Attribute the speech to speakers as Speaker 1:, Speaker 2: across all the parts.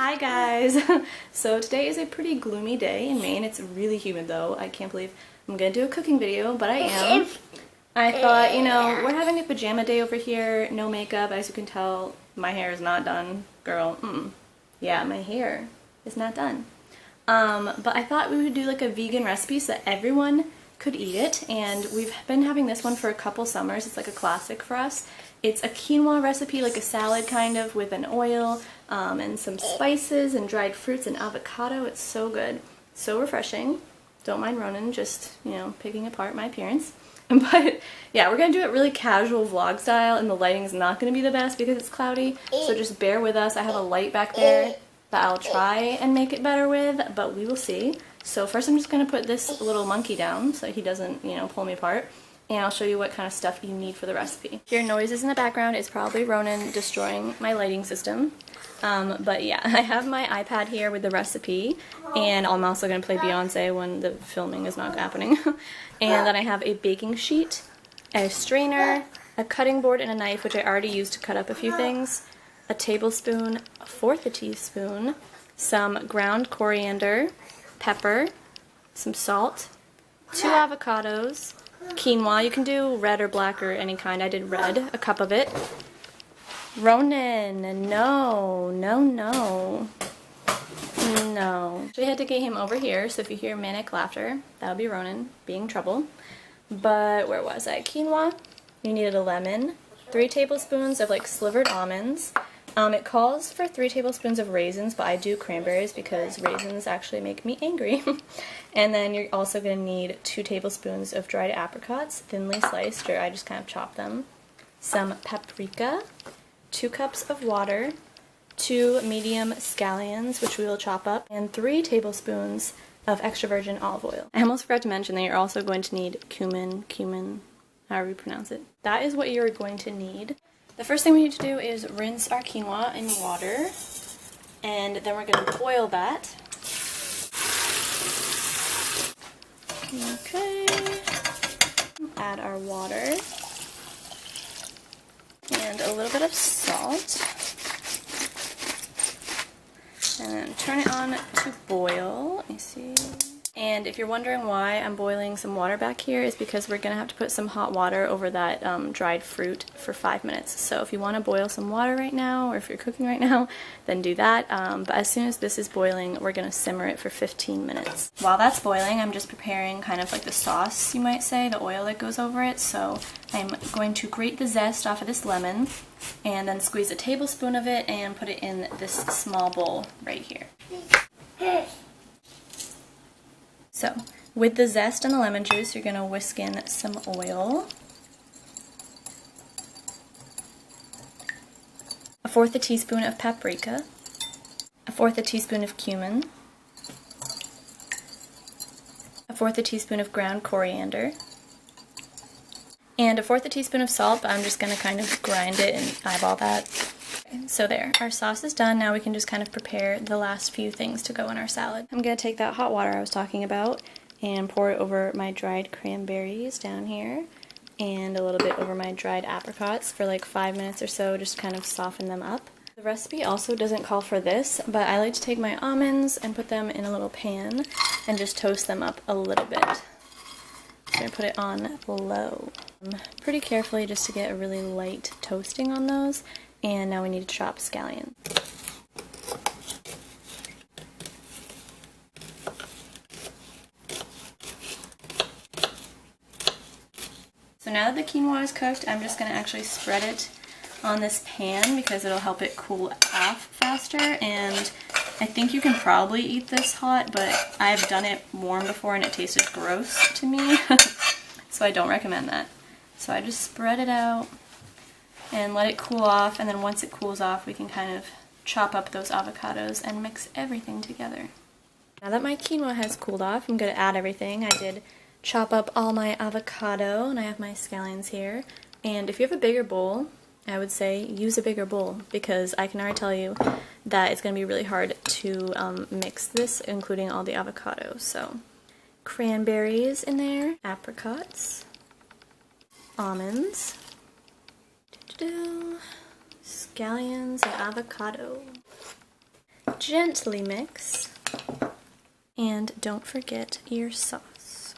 Speaker 1: Hi guys! So today is a pretty gloomy day in Maine. It's really humid though. I can't believe I'm gonna do a cooking video, but I am. I thought, you know, we're having a pajama day over here, no makeup. As you can tell, my hair is not done. Girl, yeah, my hair is not done. But I thought we would do like a vegan recipe so that everyone could eat it, and we've been having this one for a couple summers. It's like a classic for us. It's a quinoa recipe, like a salad kind of, with an oil and some spices and dried fruits and avocado. It's so good, so refreshing. Don't mind Ronan just, you know, picking apart my appearance. But yeah, we're gonna do it really casual vlog style, and the lighting is not gonna be the best because it's cloudy, so just bear with us. I have a light back there that I'll try and make it better with, but we will see. So first I'm just gonna put this little monkey down so he doesn't, you know, pull me apart. And I'll show you what kind of stuff you need for the recipe. Your noises in the background is probably Ronan destroying my lighting system. But yeah, I have my iPad here with the recipe, and I'm also going to play Beyonce when the filming is not happening. And then I have a baking sheet, a strainer, a cutting board and a knife, which I already used to cut up a few things, a tablespoon, a fourth a teaspoon, some ground coriander, pepper, some salt, 2 avocados, quinoa. You can do red or black or any kind. I did red, a cup of it. Ronan, no. So I had to get him over here, so if you hear manic laughter, that'll be Ronan being trouble. But where was I? Quinoa. You needed a lemon, 3 tablespoons of like slivered almonds. It calls for 3 tablespoons of raisins, but I do cranberries because raisins actually make me angry. And then you're also going to need 2 tablespoons of dried apricots, thinly sliced, or I just kind of chop them. Some paprika, 2 cups of water, 2 medium scallions, which we will chop up, and 3 tablespoons of extra virgin olive oil. I almost forgot to mention that you're also going to need cumin, however you pronounce it. That is what you're going to need. The first thing we need to do is rinse our quinoa in water, and then we're going to boil that. Okay, add our water and a little bit of salt, and then turn it on to boil. Let me see. And if you're wondering why I'm boiling some water back here, is because we're going to have to put some hot water over that dried fruit for 5 minutes. So if you want to boil some water right now, or if you're cooking right now, then do that. But as soon as this is boiling, we're going to simmer it for 15 minutes. While that's boiling, I'm just preparing kind of like the sauce, you might say, the oil that goes over it. So I'm going to grate the zest off of this lemon, and then squeeze a tablespoon of it and put it in this small bowl right here. So, with the zest and the lemon juice, you're going to whisk in some oil, a fourth a teaspoon of paprika, a fourth a teaspoon of cumin, a fourth a teaspoon of ground coriander, and a fourth a teaspoon of salt, but I'm just going to kind of grind it and eyeball that. So there, our sauce is done. Now we can just kind of prepare the last few things to go in our salad. I'm going to take that hot water I was talking about and pour it over my dried cranberries down here, and a little bit over my dried apricots for like 5 minutes or so, just kind of soften them up. The recipe also doesn't call for this, but I like to take my almonds and put them in a little pan and just toast them up a little bit. I'm going to put it on low. Pretty carefully just to get a really light toasting on those. And now we need to chop scallion. So now that the quinoa is cooked, I'm just going to actually spread it on this pan because it'll help it cool off faster. And I think you can probably eat this hot, but I've done it warm before and it tasted gross to me. So I don't recommend that. So I just spread it out and let it cool off, and then once it cools off we can kind of chop up those avocados and mix everything together. Now that my quinoa has cooled off, I'm going to add everything. I did chop up all my avocado, and I have my scallions here. And if you have a bigger bowl, I would say use a bigger bowl, because I can already tell you that it's going to be really hard to mix this, including all the avocados. So cranberries in there, apricots, almonds, scallions, and avocado. Gently mix. And don't forget your sauce.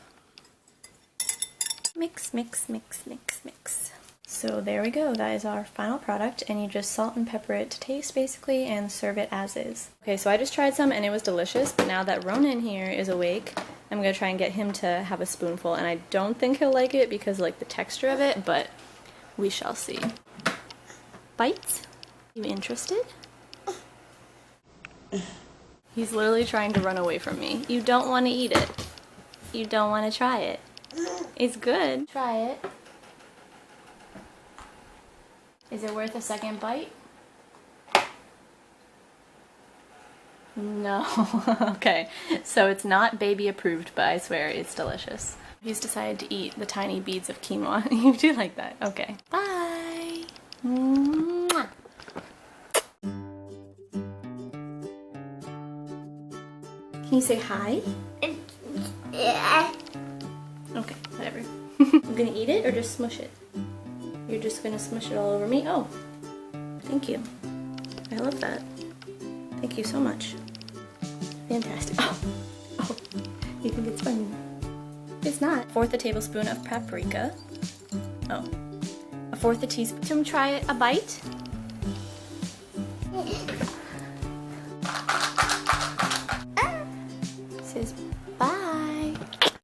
Speaker 1: Mix, mix, mix, mix, mix. So there we go, that is our final product, and you just salt and pepper it to taste basically and serve it as is. Okay, so I just tried some and it was delicious, but now that Ronan here is awake, I'm gonna try and get him to have a spoonful, and I don't think he'll like it because like the texture of it, but we shall see. Bites? You interested? He's literally trying to run away from me. You don't want to eat it. You don't want to try it. It's good. Try it. Is it worth a second bite? No. Okay, so it's not baby approved, but I swear it's delicious. He's decided to eat the tiny beads of quinoa. You do like that? Okay. Bye! Mwah. Can you say hi?
Speaker 2: Yeah.
Speaker 1: Okay, whatever. I'm gonna eat it or just smush it? You're just gonna smush it all over me? Oh, thank you. I love that. Thank you so much. Fantastic. Oh, you think it's funny? It's not. 1/4 tablespoon of paprika. Oh, 1/4 teaspoon. Try a bite?